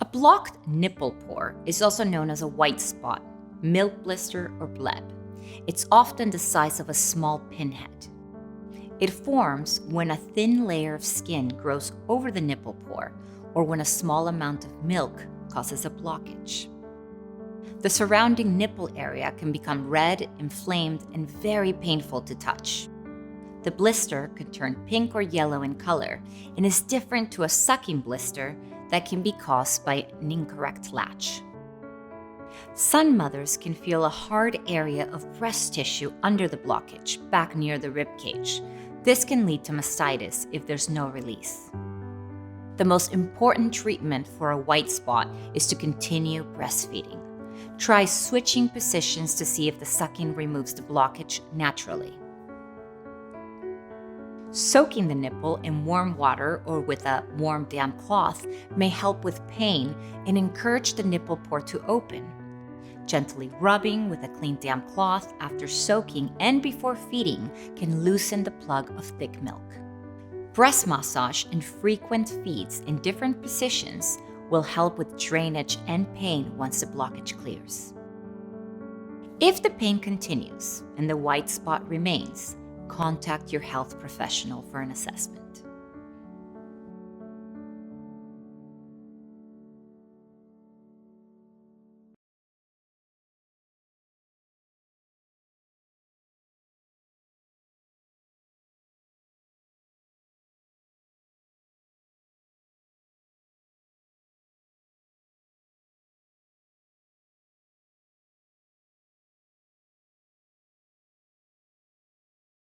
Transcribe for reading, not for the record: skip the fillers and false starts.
A blocked nipple pore is also known as a white spot, milk blister, or bleb. It's often the size of a small pinhead. It forms when a thin layer of skin grows over the nipple pore or when a small amount of milk causes a blockage. The surrounding nipple area can become red, inflamed, and very painful to touch. The blister can turn pink or yellow in color and is different to a sucking blister that can be caused by an incorrect latch. Some mothers can feel a hard area of breast tissue under the blockage, back near the rib cage. This can lead to mastitis if there's no release. The most important treatment for a white spot is to continue breastfeeding. Try switching positions to see if the sucking removes the blockage naturally. Soaking the nipple in warm water or with a warm, damp cloth may help with pain and encourage the nipple pore to open. Gently rubbing with a clean, damp cloth after soaking and before feeding can loosen the plug of thick milk. Breast massage and frequent feeds in different positions will help with drainage and pain once the blockage clears. If the pain continues and the white spot remains, contact your health professional for an assessment.